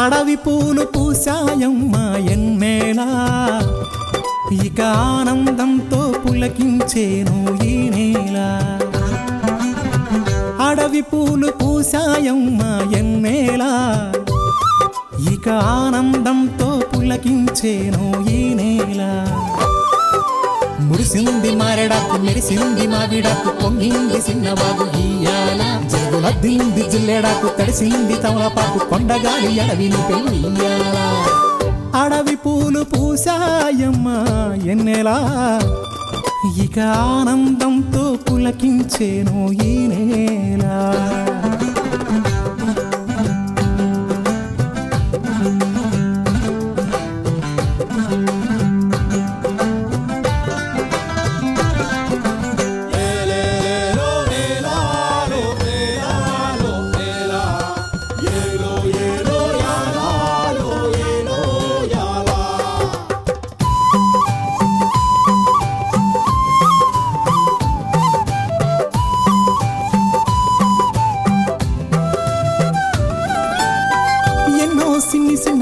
అడవి పూలు పూసాయమ్మ ఎన్నేలా ఇక ఆనందంతో పులకించేను ఈ నేల అడవి పూలు పూసాయమ్మ ఎన్నేలా ఇక ఆనందంతో పులకించేను ఈ నేల మురిసింది మారెడాకు మెరిసింది మావిడాకు పొంగింది సిన్నబాగు ఇయ్యాల జగులద్దింది జిల్లెడాకు తడిసింది తమలపాకు కొండగాలి అడవిని పెయ్యాల అడవి పూలు పూసాయమ్మ ఎన్నెలా ఇక ఆనందంతో పులకించేను ఈ నేల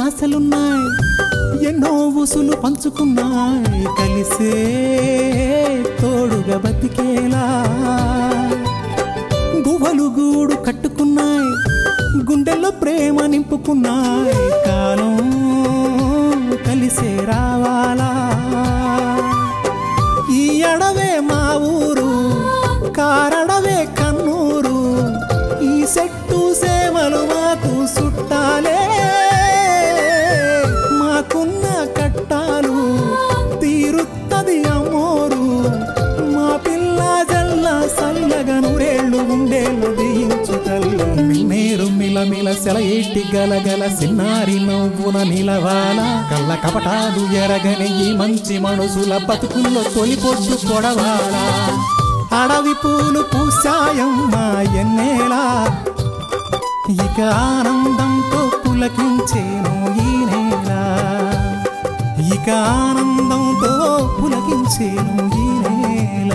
ఆశలున్నాయి ఎన్నో ఊసులు పంచుకున్నాయి కలిసే తోడుగా బతికేలా గువ్వలు గూడు కట్టుకున్నాయి గుండెల్లో ప్రేమ నింపుకున్నాయి కాలం కలిసే రావాలా ఈ అడవే మా ఊరు కారడవే కన్నూరు ఈ చెట్టు సేమలు మాకు చుట్టాలే మాకున్న కట్టాలు తీరుత్తది అమ్మోరు మా పిల్ల జల్ల సల్లగా నూరేళ్ళు ఉండేళ్ళు దీయించు తల్లి మిన్నేరు మిలమిల సెలయేటి గలగల సిన్నారి నవ్వున నిలవాల కళ్ళ కపటాలు ఎరగని ఈ మంచి మనుషుల బతుకుల్లో తొలిపొట్టు కొడవాల అడవి పూలు పూసాయమ్మ ఎన్నేలా ఇక ఆనందంతో పులకించేను ఈ నేల ఇక ఆనందంతో పులకించేను ఈ నేల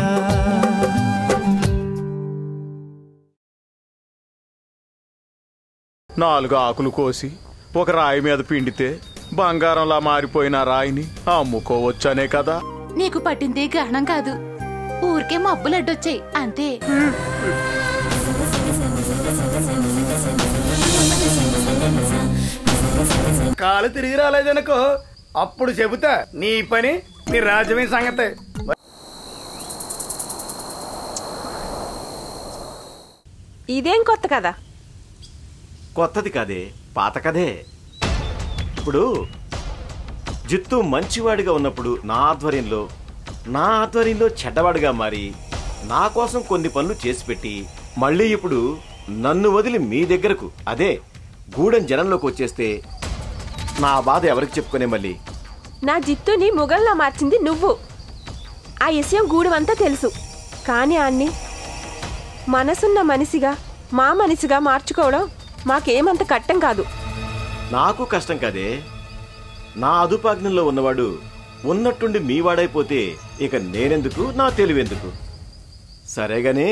నాలుగు ఆకులు కోసి ఒక రాయి మీద పిండితే బంగారంలా మారిపోయిన రాయిని అమ్ముకోవచ్చనే కదా. నీకు పట్టింది గ్రహణం కాదు, ఊరికే మబ్బులడ్డొచ్చాయి అంతే. కాలు తిరిగి రాలేదనుకో అప్పుడు చెబుతా నీ పని నీ రాజ్యమే సంగతే. ఇదేం కొత్త కదా? కొత్తది కదే, పాత కదే. ఇప్పుడు జిత్తు మంచివాడిగా ఉన్నప్పుడు నా ఆధ్వర్యంలో చెడ్డవాడిగా మారి నా కోసం కొన్ని పనులు చేసి పెట్టి మళ్ళీ ఇప్పుడు నన్ను వదిలి మీ దగ్గరకు అదే గూడెం జనంలోకి వచ్చేస్తే నా బాధ ఎవరికి చెప్పుకునే? మళ్ళీ నా జిత్తుని ముగల్లా మార్చింది నువ్వు. ఆ విషయం గూడెమంతా తెలుసు. కానీ అన్ని మనసున్న మనిషిగా మా మనిషిగా మార్చుకోవడం మాకేమంత కష్టం కాదు. నాకు కష్టం కదే. నా అదుపాజ్ఞంలో ఉన్నవాడు ఉన్నట్టుండి మీవాడైపోతే ఇక నేనెందుకు, నా తెలివెందుకు? సరేగానే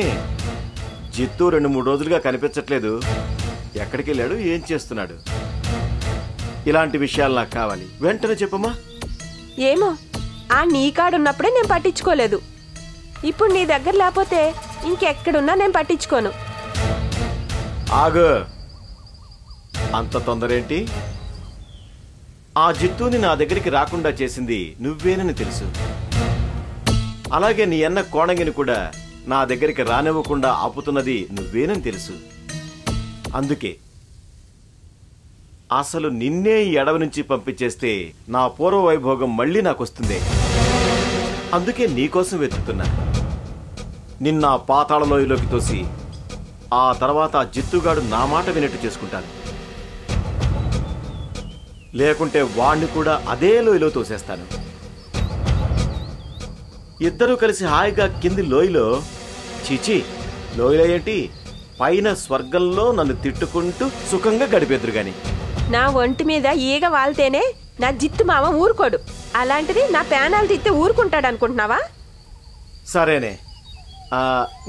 జిత్తు 2-3 రోజులుగా కనిపించట్లేదు. ఎక్కడికి వెళ్ళాడు, ఏం చేస్తున్నాడు? ఇలాంటి విషయాలు నాకు కావాలి, వెంటనే చెప్పమ్మా. ఏమో, ఆ నీ కాడున్నప్పుడే నేను పట్టించుకోలేదు. ఇప్పుడు నీ దగ్గర లేకపోతే ఇంకెక్కడున్నా నేను పట్టించుకోను. ఆగు, అంత తొందరేంటి? ఆ జిత్తుని నా దగ్గరికి రాకుండా చేసింది నువ్వేనని తెలుసు. అలాగే నీ అన్న కోణంగిని కూడా నా దగ్గరికి రానివ్వకుండా ఆపుతున్నది నువ్వేనని తెలుసు. అందుకే అసలు నిన్నే ఈ అడవి నుంచి పంపించేస్తే నా పూర్వ వైభోగం మళ్ళీ నాకొస్తుంది. అందుకే నీకోసం వెతుకుతున్నా. నిన్న పాతాళలోయలోకి తోసి ఆ తర్వాత ఆ జిత్తుగాడు నా మాట వినట్టు చేసుకుంటాను. లేకుంటే వాణ్ణి కూడా అదే లోయలో తోసేస్తాను. ఇద్దరూ కలిసి హాయిగా కింది లోయలో, చీచి లోయలో ఏంటి, పైన స్వర్గంలో నన్ను తిట్టుకుంటూ సుఖంగా గడిపేద్దరు గాని. నా ఒంటి మీద ఈగ వాళ్తేనే నా జిత్తు మామ ఊరుకోడు. అలాంటిది నా పేనాలు తిత్తే ఊరుకుంటాడు అనుకుంటున్నావా? సరేనే,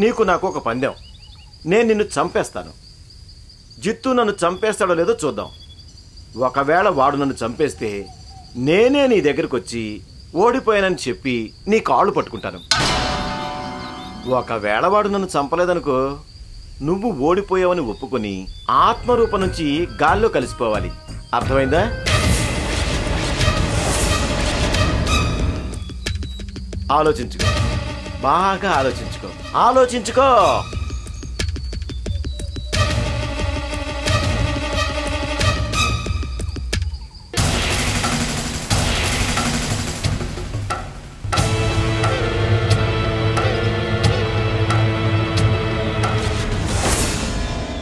నీకు నాకు ఒక పందెం. నేను నిన్ను చంపేస్తాను. జిత్తు నన్ను చంపేస్తాడో లేదో చూద్దాం. ఒకవేళ వాడు నన్ను చంపేస్తే నేనే నీ దగ్గరకు వచ్చి ఓడిపోయానని చెప్పి నీ కాళ్ళు పట్టుకుంటాను. ఒకవేళ వాడు నన్ను చంపలేదనుకో, నువ్వు ఓడిపోయావని ఒప్పుకొని ఆత్మరూపం నుంచి గాల్లో కలిసిపోవాలి. అర్థమైందా? ఆలోచించుకో, బాగా ఆలోచించుకో.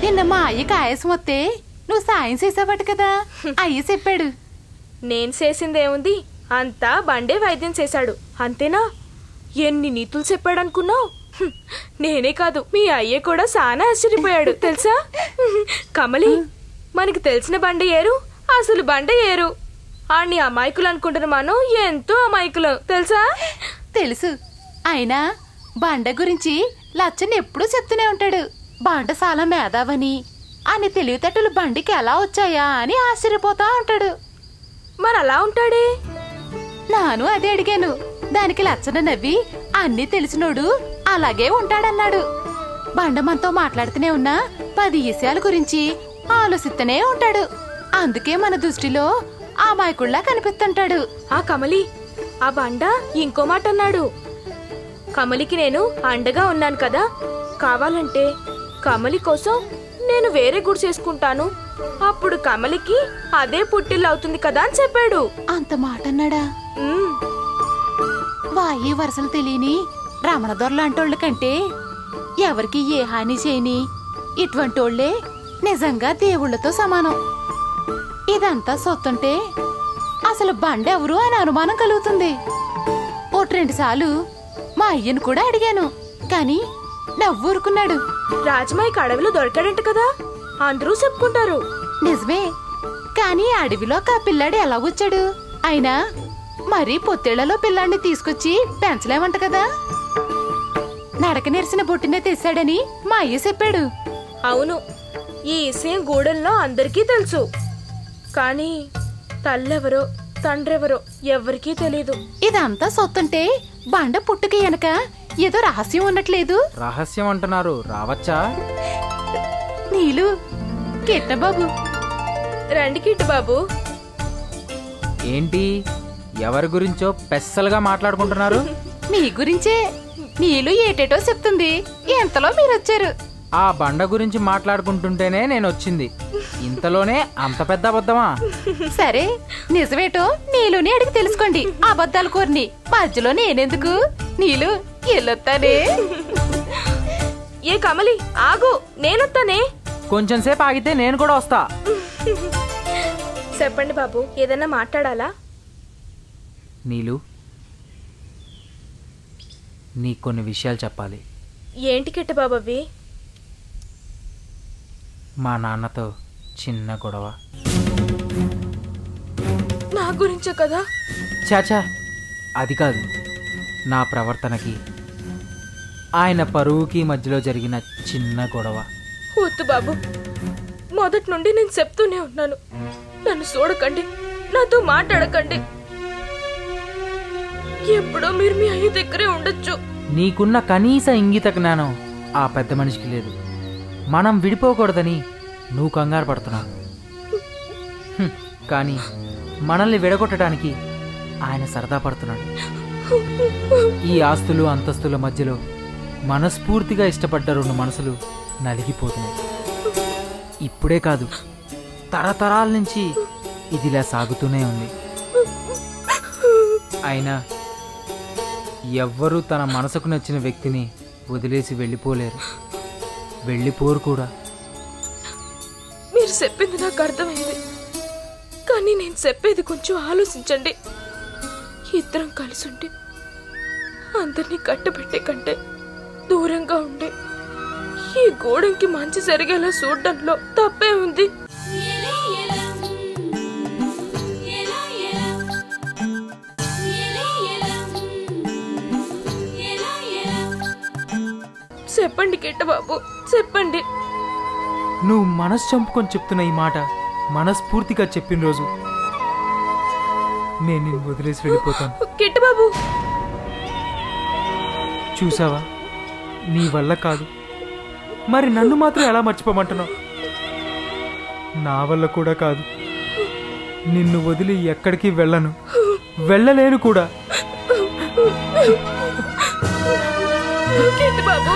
నిన్న మా అయ్యకి ఆయాసం వస్తే నువ్వు సాయం చేసావట కదా, అయ్య చెప్పాడు. నేను చేసిందేముంది, అంతా బండే వైద్యం చేశాడు అంతేనా? ఎన్ని నీతులు చెప్పాడనుకున్నావు? నేనే కాదు, మీ అయ్య కూడా చాలా ఆశ్చర్యపోయాడు తెలుసా? కమలి, మనకి తెలిసిన బండ ఏరు, అసలు బండ ఏరు. ఆడిని అమాయకులు అనుకుంటున్న మనం ఎంతో అమాయకులు తెలుసా? తెలుసు. అయినా బండ గురించి లచ్చన్ ఎప్పుడూ చెప్తూనే ఉంటాడు. బండ చాలా మేధావని, అని తెలివితేటలు బండికి ఎలా వచ్చాయా అని ఆశ్చర్యపోతా ఉంటాడు. మరి అలా ఉంటాడే? నాను అదే అడిగాను. దానికి లచ్చన నవ్వి అన్నీ తెలిసినోడు అలాగే ఉంటాడన్నాడు. బండ మనతో మాట్లాడుతూనే ఉన్నా 10 విషయాల గురించి ఆలోచిస్తూనే ఉంటాడు. అందుకే మన దృష్టిలో ఆ మాయకుళ్ళ కనిపిస్తుంటాడు. ఆ కమలి, ఆ బండ ఇంకో మాట అన్నాడు. కమలికి నేను అండగా ఉన్నాను కదా, కావాలంటే కమలి కోసం నేను వేరే గుడి చేసుకుంటాను, అప్పుడు కమలికి అదే పుట్టిల్లు అవుతుంది కదా అని చెప్పాడు. అంత మాట అన్నాడా? వాయి వరుసలు తెలియని రమణ దొరలాంటోళ్ళ కంటే ఎవరికి ఏ హాని చేయని ఇటువంటోళ్లే నిజంగా దేవుళ్లతో సమానం. ఇదంతా సొత్తుంటే అసలు బండెవరు అని అనుమానం కలుగుతుంది. 1-2 సార్లు మా అయ్యను కూడా అడిగాను, కాని నవ్వూరుకున్నాడు. రాజమాయికి అడవిలో దొరకాడంట కదా, అందరూ చెప్పుకుంటారు. నిజమే, కాని అడవిలో ఆ పిల్లాడు ఎలా వచ్చాడు? అయినా మరీ పొత్తేళ్లలో పిల్లాడిని తీసుకొచ్చి పెంచలేమంట కదా. నడక నెరిసిన బొట్టినే తెస్తాడని మా అయ్య చెప్పాడు. అవును, ఈ విషయం గూడెల్లో అందరికీ తెలుసు, కానీ తల్లెవరో తండ్రెవరో ఎవరికీ తెలీదు. ఇదంతా సొత్తుంటే బండ పుట్టుకి వెనక ఏదో రహస్యం ఉన్నట్లేదు. రహస్యం అంటున్నారు, రావచ్చా? నీలు, కిట్టబాబు రండి కిట్టు బాబు. ఏంటి, ఎవరి గురించో పెస్సలుగా మాట్లాడుకుంటున్నారు? మీ గురించే. నీలు ఏటేటో చెప్తుంది, ఎంతలో మీరొచ్చారు. ఆ బండ గురించి మాట్లాడుకుంటుంటేనే నేను వచ్చింది. ఇంతలోనే అంత పెద్ద అబద్ధమా? సరే, నిజమేటో నీలుని అడిగి తెలుసుకోండి. అబద్ధాలు కోరిని మధ్యలో నేనెందుకు? నీలు ఎల్లొత్తానే. ఏ కమలి, ఆగు, నేనొత్తానే. కొంచెం సేపు ఆగితే నేను కూడా వస్తా. చెప్పండి బాబు, ఏదన్నా మాట్లాడాలా? నీలు, నీ కొన్ని విషయాలు చెప్పాలి. ఏంటి కిట్టు బాబు అవి? మా నాన్నతో చిన్న గొడవ. నా గురించే కదా? చాచా, అది కాదు. నా ప్రవర్తనకి ఆయన పరువుకి మధ్యలో జరిగిన చిన్న గొడవ. వద్దు బాబు, మొదటి నుండి నేను చెప్తూనే ఉన్నాను, నన్ను చూడకండి, నాతో మాట్లాడకండి. ఎప్పుడో మీరు మీ అయ్య దగ్గరే ఉండొచ్చు. నీకున్న కనీస ఇంగిత జ్ఞానం ఆ పెద్ద మనిషికి లేదు. మనం విడిపోకూడదని నువ్వు కంగారు పడుతున్నావు, కానీ మనల్ని విడగొట్టడానికి ఆయన సరదా పడుతున్నాడు. ఈ ఆస్తులు అంతస్తుల మధ్యలో మనస్ఫూర్తిగా ఇష్టపడ్డ 2 మనసులు నలిగిపోతున్నాయి. ఇప్పుడే కాదు, తరతరాల నుంచి ఇదిలా సాగుతూనే ఉంది. అయినా ఎవ్వరూ తన మనసుకు నచ్చిన వ్యక్తిని వదిలేసి వెళ్ళిపోలేరు, వెళ్ళిపోరు కూడా. మీరు చెప్పింది నాకు అర్థమైంది, కానీ నేను చెప్పేది కొంచెం ఆలోచించండి. ఇద్దరం కలిసి ఉండి అందరినీ కట్టబెట్టే కంటే దూరంగా ఉండి ఈ గోడంకి మంచి జరిగేలా చూడడంలో తప్పే ఉంది. చెప్పండి కిట్ట బాబు, చెప్పండి. నువ్వు మనసు చంపుకొని చెప్తున్న ఈ మాట మనస్ఫూర్తిగా చెప్పిన రోజు నేను నిన్ను వదిలేసి వెళ్ళిపోతాను. కిట్టు బాబు, చూసావా, నీ వల్ల కాదు, మరి నన్ను మాత్రం ఎలా మర్చిపోమంటున్నావు? నా వల్ల కూడా కాదు. నిన్ను వదిలి ఎక్కడికి వెళ్ళను, వెళ్ళలేను కూడా. కిట్టు బాబు,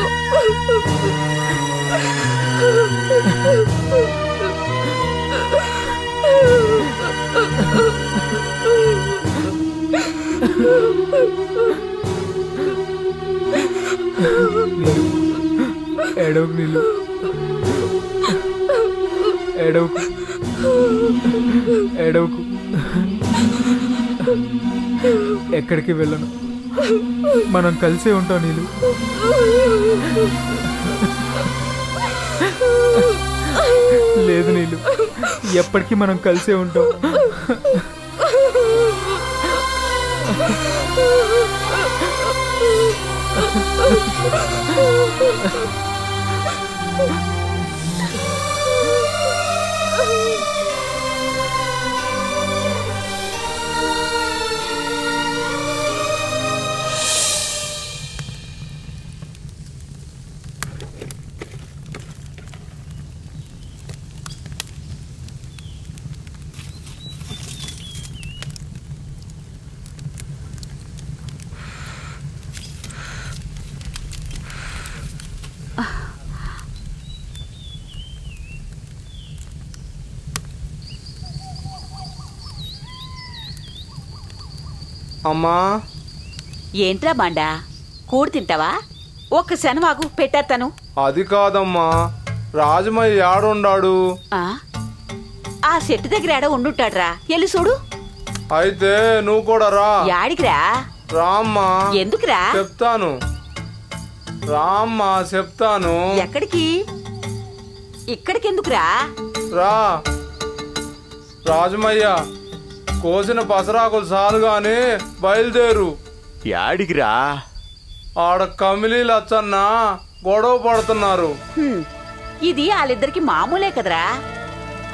ఏడవకు నీళ్ళు, ఏడవకు, ఏడవకు. ఎక్కడికి వెళ్ళను, మనం కలిసే ఉంటాం నీళ్ళు. లేదు నీళ్ళు, ఎప్పటికీ మనం కలిసే ఉంటాం. అమ్మా, ఏంట్రా బండా, కూడు తింటావా? ఒక్క శనవాగు పెట్టేస్తాను. అది కాదమ్మా, రాజమయ్య ఏడుండాడు? ఆ చెట్టు దగ్గర ఏడ ఉండుంటాడ్రా, ఎల్లి చూడు. అయితే నువ్వు కూడా రా. యాడికిరా? రామ్మా. ఎందుకురా? చెప్తాను, రామ్మా చెప్తాను. ఎక్కడికి? ఇక్కడికెందుకురా? రా. రాజమయ్య కోసిన పసరాకులు చాలు గాని బయలుదేరు. యాడికిరా? ఆడ కమిలీ లచ్చన్న గొడవ పడుతున్నారు. ఇది వాళ్ళిద్దరికి మామూలే కదరా.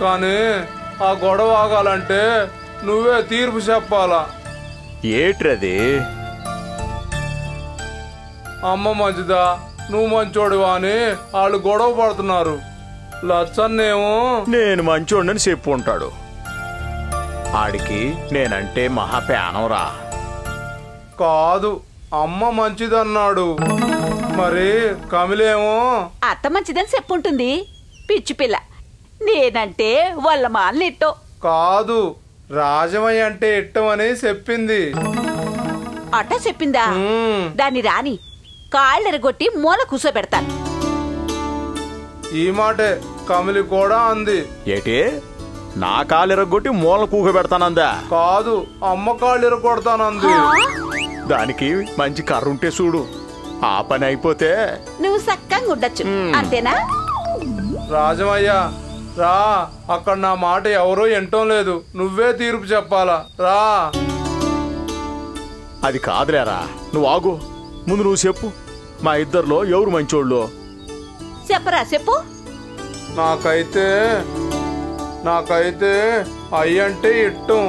కానీ ఆ గొడవ ఆగాలంటే నువ్వే తీర్పు చెప్పాలా. ఏట్రది? అమ్మ మంచిదా, నువ్వు మంచోడువా అని వాళ్ళు గొడవ పడుతున్నారు. లచ్చన్నేమో నేను మంచోడని చెప్పు ఉంటాడు. ఆడికి నేనంటే మహా పేనంరా. కాదు, అమ్మ మంచిదన్నాడు. మరి కమిలేమో అత్త మంచిదని చెప్పుంటుంది. పిచ్చి పిల్ల, నేనంటే వాళ్ళ మాలిట్టో. కాదు, రాజమయ్య అంటే ఇట్టమని చెప్పింది. అట్ట చెప్పిందా? దాన్ని రాని కాళ్ళెరగొట్టి మూల కూర్చోబెడతాను. ఈ మాటే కమిలి కూడా అంది. ఏటి, నా కాలిరగొట్టి మూల కూక పెడతానందా? కాదు, అమ్మ కాళ్ళిరగొడతానంది. దానికి మంచి కర్ర ఉంటే చూడు, ఆ పని అయిపోతే నువ్వు సక్కంగా ఉండొచ్చు, అంతేనా? రాజమయ్య రా, అక్కడ నా మాట ఎవరూ వింటం లేదు, నువ్వే తీర్పు చెప్పాలా. రా. అది కాదులేరా, నువ్వు ఆగు. ముందు నువ్వు చెప్పు, మా ఇద్దరిలో ఎవరు మంచోళ్ళు? చెప్పరా, చెప్పు. నాకైతే అయ్యంటే ఇట్టం,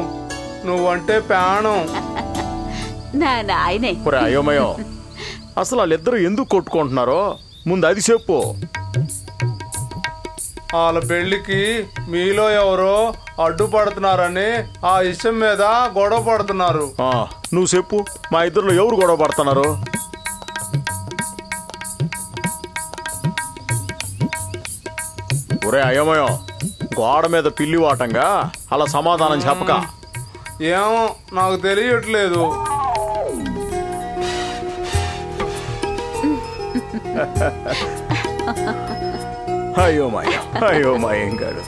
నువ్వంటే ప్రాణం. నా నాయనే. అయోమయం, అసలు వాళ్ళిద్దరు ఎందుకు కొట్టుకుంటున్నారో ముందు అది చెప్పు. వాళ్ళ పెళ్లికి మీలో ఎవరో అడ్డుపడుతున్నారని ఆ విషయం మీద గొడవ పడుతున్నారు. నువ్వు చెప్పు, మా ఇద్దరిలో ఎవరు గొడవ పడుతున్నారు? ఒరే అయోమయం, గోడ మీద పిల్లి వాటంగా అలా సమాధానం చెప్పక. ఏమో నాకు తెలియట్లేదు. అయోమయం గారు.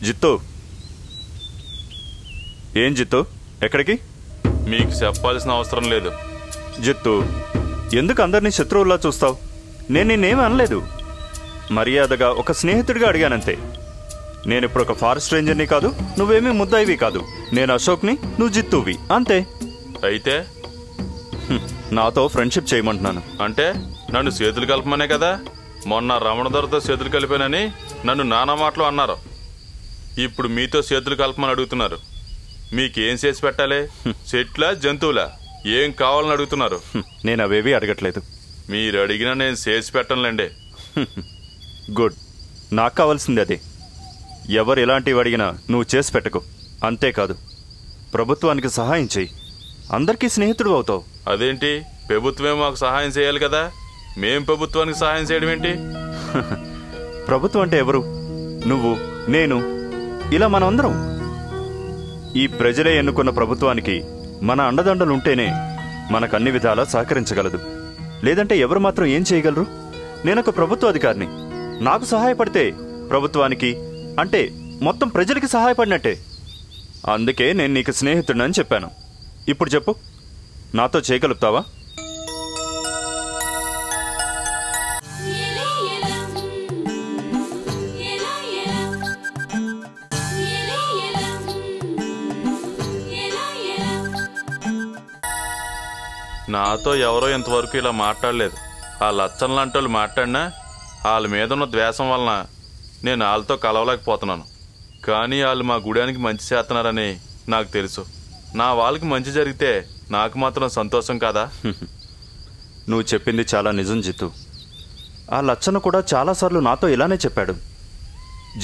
జిత్తు, ఏం జిత్తు, ఎక్కడికి? మీకు చెప్పాల్సిన అవసరం లేదు. జిత్తు, ఎందుకు అందరినీ శత్రువుల్లా చూస్తావు? నేను నిన్నేమీ అనలేదు. మర్యాదగా ఒక స్నేహితుడిగా అడిగానంతే. నేను ఇప్పుడు ఒక ఫారెస్ట్ రేంజర్ని కాదు, నువ్వేమీ ముద్దాయివి కాదు. నేను అశోక్ని, నువ్వు జిత్తువి, అంతే. అయితే నాతో ఫ్రెండ్షిప్ చేయమంటున్నాను. అంటే నన్ను చేతులు కలపమనే కదా? మొన్న రమణదొరతో చేతులు కలిపానని నన్ను నానా మాటలు అన్నారు. ఇప్పుడు మీతో చేతులు కలపమని అడుగుతున్నారు. మీకేం చేసి పెట్టాలి? చెట్లా జంతువులా? ఏం కావాలని అడుగుతున్నారు? నేను అవేవి అడగట్లేదు. మీరు అడిగినా నేను చేసి పెట్టనులేండి. గుడ్, నాకు కావాల్సింది అదే. ఎవరు ఎలాంటివి అడిగినా నువ్వు చేసి పెట్టకు. అంతేకాదు, ప్రభుత్వానికి సహాయం చెయ్యి. అందరికీ స్నేహితుడు అవుతావు. అదేంటి, ప్రభుత్వమే మాకు సహాయం చేయాలి కదా? మేం ప్రభుత్వానికి సహాయం చేయడం ఏంటి? ప్రభుత్వం అంటే ఎవరు? నువ్వు, నేను, ఇలా మనందరం. ఈ ప్రజలే ఎన్నుకున్న ప్రభుత్వానికి మన అండదండలుంటేనే మనకు అన్ని విధాలా సహకరించగలదు. లేదంటే ఎవరు మాత్రం ఏం చేయగలరు? నేనొక ప్రభుత్వ అధికారిని. నాకు సహాయపడితే ప్రభుత్వానికి, అంటే మొత్తం ప్రజలకి సహాయపడినట్టే. అందుకే నేను నీకు స్నేహితుడిని చెప్పాను. ఇప్పుడు చెప్పు, నాతో చేయగలుగుతావా? నాతో ఎవరో ఇంతవరకు ఇలా మాట్లాడలేదు. ఆ లచ్చన్ లాంటి వాళ్ళు మాట్లాడినా వాళ్ళ మీద ఉన్న ద్వేషం వలన నేను వాళ్ళతో కలవలేకపోతున్నాను. కానీ వాళ్ళు మా గుడానికి మంచి చేస్తున్నారని నాకు తెలుసు. నా వాళ్ళకి మంచి జరిగితే నాకు మాత్రం సంతోషం కాదా? నువ్వు చెప్పింది చాలా నిజం జిత్తు. ఆ లచ్చన్న కూడా చాలాసార్లు నాతో ఇలానే చెప్పాడు.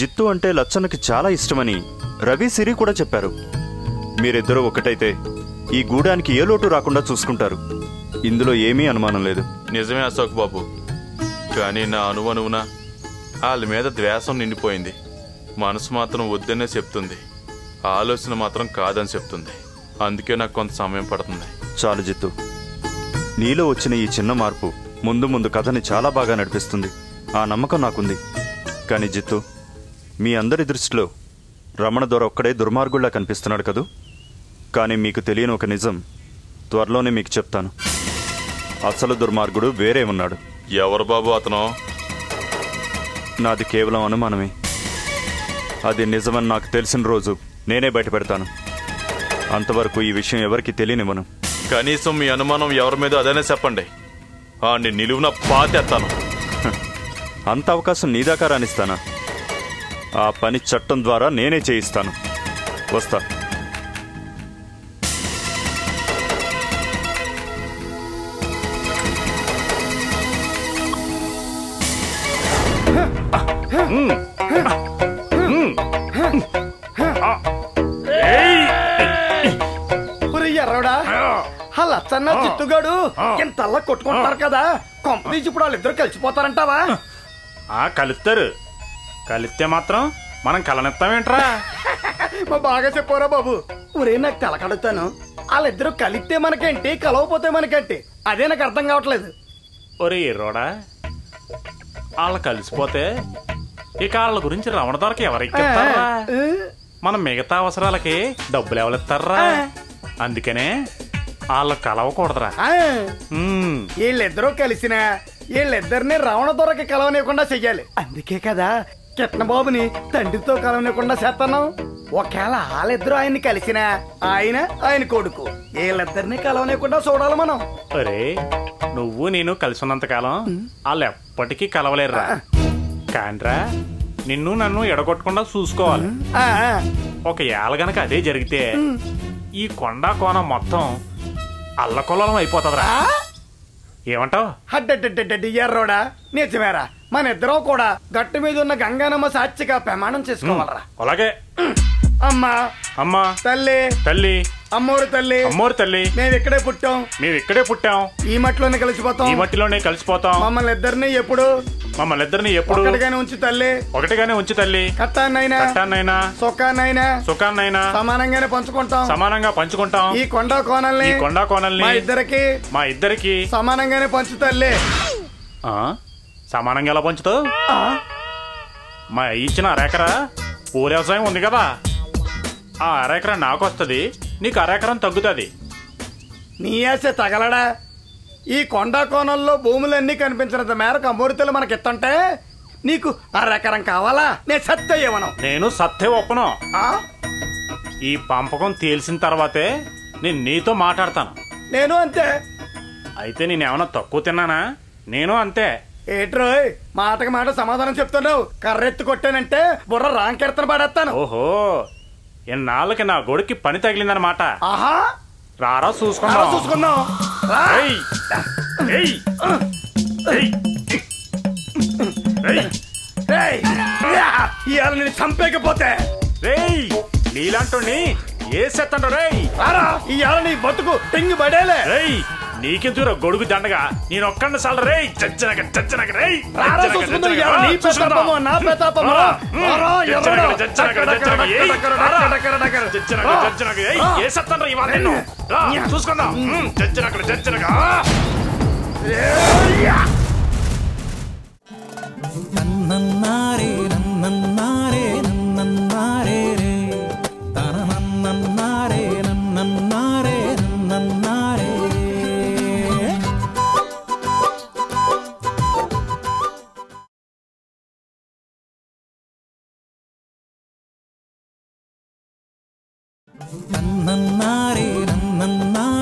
జిత్తు అంటే లచ్చన్నకి చాలా ఇష్టమని రవి, సిరి కూడా చెప్పారు. మీరిద్దరూ ఒకటైతే ఈ గూడానికి ఏ లోటు రాకుండా చూసుకుంటారు. ఇందులో ఏమీ అనుమానం లేదు. నిజమే అశోక్ బాబు, కానీ నా అనువనువున వాళ్ళ మీద ద్వేషం నిండిపోయింది. మనసు మాత్రం వద్దనే చెప్తుంది, ఆలోచన మాత్రం కాదని చెప్తుంది. అందుకే నాకు కొంత సమయం పడుతుంది. చాలు జిత్తు, నీలో వచ్చిన ఈ చిన్న మార్పు ముందు ముందు కథని చాలా బాగా నడిపిస్తుంది. ఆ నమ్మకం నాకుంది. కానీ జిత్తు, మీ అందరి దృష్టిలో రమణ దొర ఒక్కడే దుర్మార్గుళ్లా కనిపిస్తున్నాడు కదూ? కానీ మీకు తెలియని ఒక నిజం త్వరలోనే మీకు చెప్తాను. అసలు దుర్మార్గుడు వేరే ఉన్నాడు. ఎవరు బాబు అతను? నాది కేవలం అనుమానమే. అది నిజమని నాకు తెలిసిన రోజు నేనే బయట పెడతాను. అంతవరకు ఈ విషయం ఎవరికి తెలియనివ్వను. కనీసం మీ అనుమానం ఎవరి మీద అదనే చెప్పండి. ఆడిని నిలువున పాతేస్తాను. అంత అవకాశం నీదాకా రానిస్తానా? ఆ పని చట్టం ద్వారా నేనే చేయిస్తాను. వస్తా. ఎర్రడా ఆ లచ్చన్న చిత్తుగాడు ఇంతల్లా కొట్టుకుంటారు కదా, కొంప తీసి ఇప్పుడు వాళ్ళిద్దరు కలిసిపోతారంటావా? కలుస్తారు. కలిస్తే మాత్రం మనం కలనెత్తామేంట్రా? బాగా చెప్పారా బాబు. ఒరే, నాకు తెలకడుతాను, వాళ్ళిద్దరు కలిస్తే మనకేంటి, కలవపోతే మనకేంటి? అదే నాకు అర్థం కావట్లేదు. ఒరే ఎర్రోడా, వాళ్ళు కలిసిపోతే ఇక వాళ్ళ గురించి రమణ దొరకి ఎవరెక్కిస్తారా? మనం మిగతా అవసరాలకి డబ్బులు ఎవరిస్తారా? అందుకనే వాళ్ళు కలవకూడదురా. వీళ్ళిద్దరూ కలిసిన వీళ్ళిద్దరిని రమణ దొరకి కలవనీయకుండా చెయ్యాలి. అందుకే కదా కిట్నబాబుని తండ్రితో కలవనీయకుండా చేస్తాను. ఒకవేళ వాళ్ళిద్దరూ ఆయన్ని కలిసిన ఆయన కొడుకు వీళ్ళిద్దరిని కలవనీయకుండా చూడాలి మనం. అరే, నువ్వు నేను కలిసి ఉన్నంతకాలం వాళ్ళు ఎప్పటికీ కలవలేరురా. కానీరా, నిన్ను నన్ను ఎడగొట్టకుండా చూసుకోవాలి. ఒక ఏళ్ళ గనక అదే జరిగితే ఈ కొండ కోన మొత్తం అల్లకొల్లం అయిపోతుందిరా. ఏమంటావు? ఎర్రోడా, నిజమేరా. మన ఇద్దరం కూడా గట్టు మీద ఉన్న గంగానమ్మ సాక్షిగా ప్రమాణం చేసుకోవాలరా. అలాగే. అమ్మా, అమ్మా, తల్లి, తల్లి, అమ్మోరు తల్లి, అమ్మోరు తల్లి, మేము ఇక్కడే పుట్టాం, ఈ మట్టిలోనే కలిసిపోతాం. మమ్మల్ని ఇద్దరిని ఎప్పుడు ఒకటిగానే ఉంచు తల్లి. కట్టాన్నైనా సుఖాన్నైనా సమానంగానే పంచుకుంటాం. ఈ కొండ కోనల్ని మా ఇద్దరికి సమానంగానే పంచు తల్లి. సమానంగా ఎలా పంచుతావు? మా ఇచ్చిన అరెకరా పూల వ్యవసాయం ఉంది కదా, ఆ అరెకరా నాకు వస్తుంది, నీకు అరెకరం తగ్గుతుంది. నీ ఆశ తగలడా? ఈ కొండా కోణంలో భూములన్నీ కనిపించినంత మేరకు అమూర్తులు మనకిస్తుంటే నీకు అరెకరం కావాలా? నేను సత్యమను. నేను సత్తే ఒప్పను. ఈ పంపకం తేల్చిన తర్వాతే నేను నీతో మాట్లాడతాను. నేను అంతే. అయితే నేనేమన్నా తక్కువ తిన్నానా? నేను అంతే. ఏట్రోయ్ మాటకి మాట సమాధానం చెప్తున్నావు. కర్రెత్తి కొట్టానంటే బుర్ర రాంకెర్తన పడేస్తాను. ఓహో, ఎన్నాళ్ళకి నా గొడుక్కి పని తగిలిందనమాట. ఆహా, రారా చూసుకుందాం. చూసుకుందాం. ఇవాళ నేను చంపేకపోతే రేయ్ నీలాంటి ఏ సెత్తండ్రు రేయ్. రారా, ఇవాళ నీ బతుకు తెంగి పడేలే. రేయ్ నీకెందుకు గొడుగు దండగా? నేను ఒక్కడిని సాల రేయ్. చచ్చనక చచ్చనక రేయ్. ఏ సత్తండ్రు ఇవాళ నిన్ను చూసుకుందాం. చచ్చనక చచ్చనక నన్నన్నారే నన్నన్నారే నన్నన్నారే రే తన నన్నన్నారే నన్నన్నారే నన్నన్నారే. నన్నన్నారే నన్నన్నారే